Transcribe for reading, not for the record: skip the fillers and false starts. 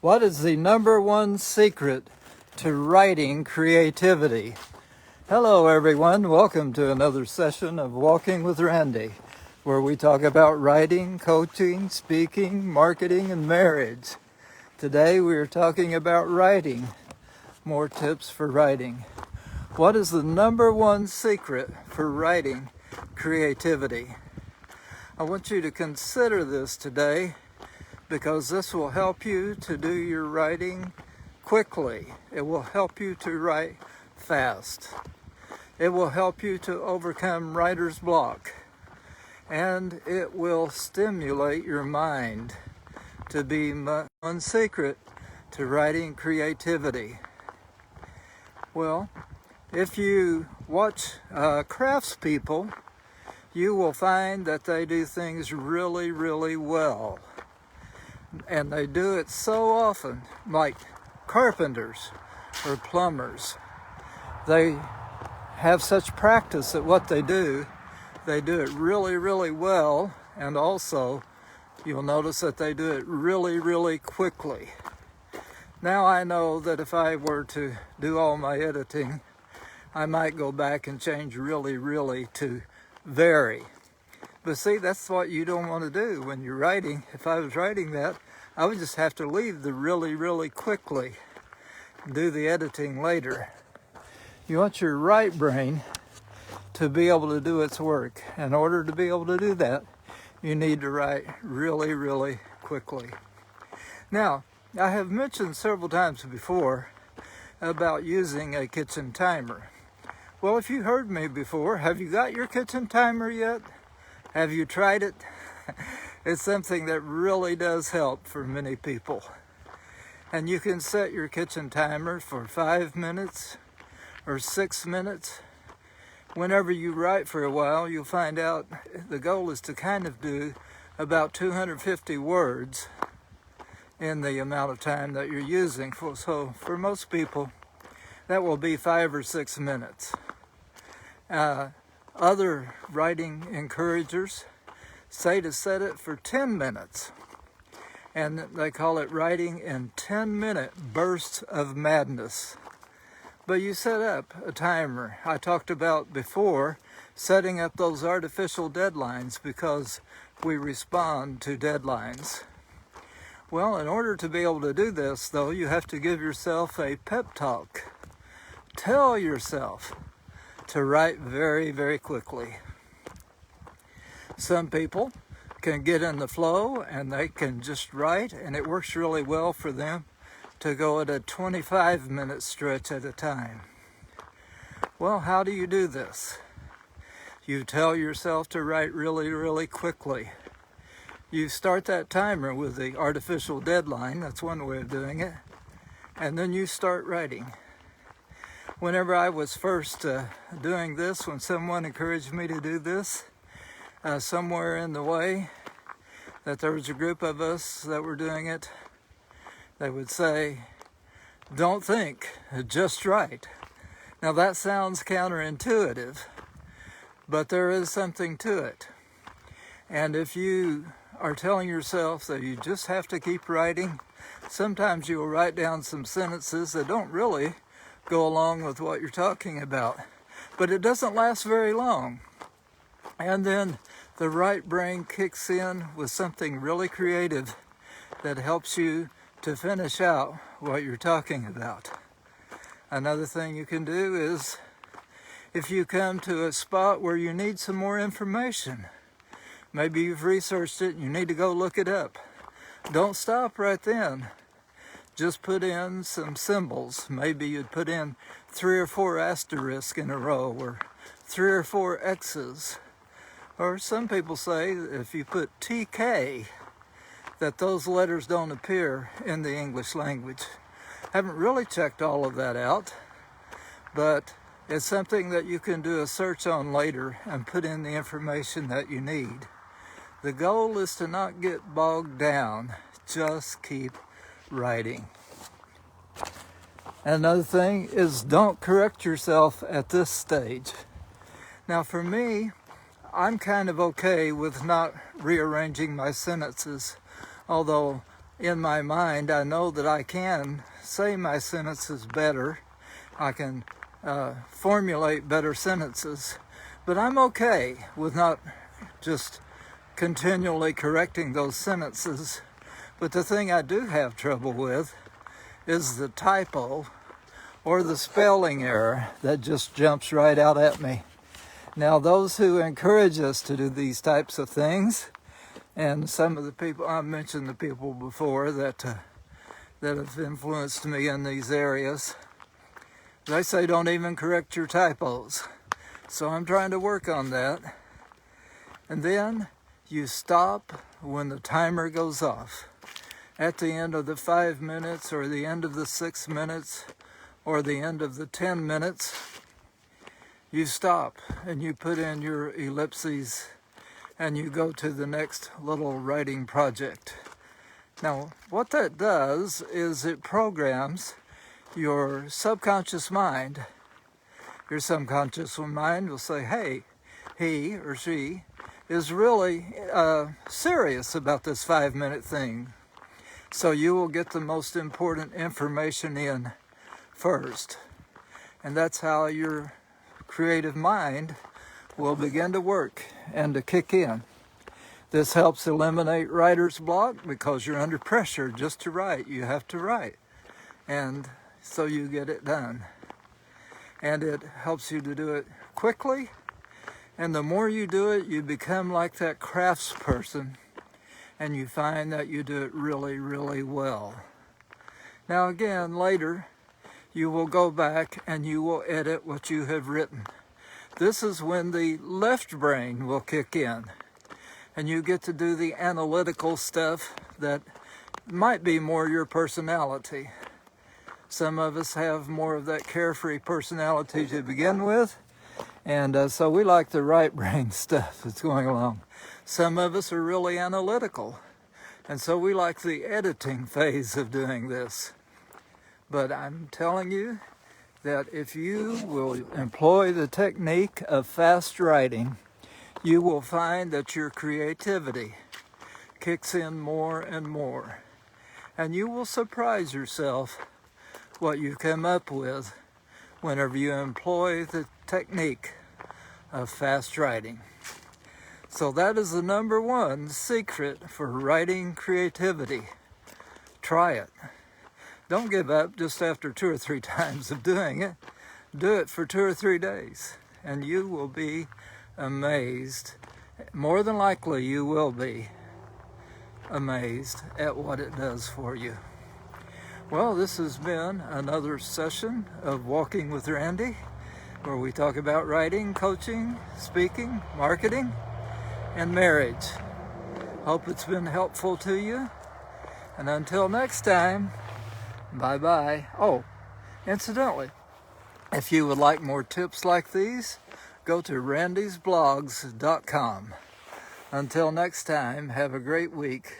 What is the number one secret to writing creativity? Hello everyone, welcome to another session of Walking with Randy, where we talk about writing, coaching, speaking, marketing, and marriage. Today we are talking about writing, more tips for writing. What is the number one secret for writing creativity? I want you to consider this today, because this will help you to do your writing quickly. It will help you to write fast. It will help you to overcome writer's block. And it will stimulate your mind to be one secret to writing creativity. Well, if you watch craftspeople, you will find that they do things really, really well. And they do it so often, like carpenters or plumbers. They have such practice at what they do it really, really well, and also you'll notice that they do it really, really quickly. Now I know that if I were to do all my editing, I might go back and change really, really to very. But see, that's what you don't want to do when you're writing. If I was writing that, I would just have to leave the really, really quickly and do the editing later. You want your right brain to be able to do its work. In order to be able to do that, you need to write really, really quickly. Now, I have mentioned several times before about using a kitchen timer. Well, if you heard me before, have you got your kitchen timer yet? Have you tried it? It's something that really does help for many people. And you can set your kitchen timer for 5 minutes or 6 minutes. Whenever you write for a while, you'll find out the goal is to kind of do about 250 words in the amount of time that you're using. So for most people, that will be 5 or 6 minutes. Other writing encouragers say to set it for 10 minutes. And they call it writing in 10-minute bursts of madness. But you set up a timer. I talked about before setting up those artificial deadlines because we respond to deadlines. Well, in order to be able to do this, though, you have to give yourself a pep talk. Tell yourself to write very, very quickly. Some people can get in the flow and they can just write, and it works really well for them to go at a 25-minute stretch at a time. Well, how do you do this? You tell yourself to write really, really quickly. You start that timer with the artificial deadline, that's one way of doing it, and then you start writing. Whenever I was first doing this, when someone encouraged me to do this, somewhere in the way that there was a group of us that were doing it, they would say, "Don't think, just write." Now that sounds counterintuitive, but there is something to it. And if you are telling yourself that you just have to keep writing, sometimes you'll write down some sentences that don't really go along with what you're talking about. But it doesn't last very long. And then the right brain kicks in with something really creative that helps you to finish out what you're talking about. Another thing you can do is, if you come to a spot where you need some more information, maybe you've researched it and you need to go look it up, don't stop right then. Just put in some symbols. Maybe you'd put in 3 or 4 asterisks in a row, or 3 or 4 X's. Or some people say if you put TK, that those letters don't appear in the English language. Haven't really checked all of that out, but it's something that you can do a search on later and put in the information that you need. The goal is to not get bogged down. Just keep writing. Another thing is, don't correct yourself at this stage. Now for me, I'm kind of okay with not rearranging my sentences, although in my mind, I know that I can say my sentences better. I can formulate better sentences, but I'm okay with not just continually correcting those sentences. But the thing I do have trouble with is the typo or the spelling error that just jumps right out at me. Now, those who encourage us to do these types of things, and some of the people, I mentioned the people before that have influenced me in these areas, they say don't even correct your typos. So I'm trying to work on that. And then you stop when the timer goes off. At the end of the 5 minutes, or the end of the 6 minutes, or the end of the 10 minutes, you stop and you put in your ellipses and you go to the next little writing project. Now, what that does is it programs your subconscious mind. Your subconscious mind will say, hey, he or she is really serious about this 5-minute thing. So you will get the most important information in first. And that's how your creative mind will begin to work and to kick in. This helps eliminate writer's block because you're under pressure just to write. You have to write. And so you get it done. And it helps you to do it quickly. And the more you do it, you become like that craftsperson. And you find that you do it really, really well. Now again, later, you will go back and you will edit what you have written. This is when the left brain will kick in. And you get to do the analytical stuff that might be more your personality. Some of us have more of that carefree personality to begin with. And so we like the right brain stuff that's going along. Some of us are really analytical. And so we like the editing phase of doing this. But I'm telling you that if you will employ the technique of fast writing, you will find that your creativity kicks in more and more. And you will surprise yourself what you come up with whenever you employ the technique of fast writing. So that is the number one secret for writing creativity. Try it. Don't give up just after 2 or 3 times of doing it. Do it for 2 or 3 days, and you will be amazed. More than likely, you will be amazed at what it does for you. Well, this has been another session of Walking with Randy, where we talk about writing, coaching, speaking, marketing, and marriage. Hope it's been helpful to you. And until next time, bye-bye. Oh, incidentally, if you would like more tips like these, go to randysblogs.com. Until next time, have a great week.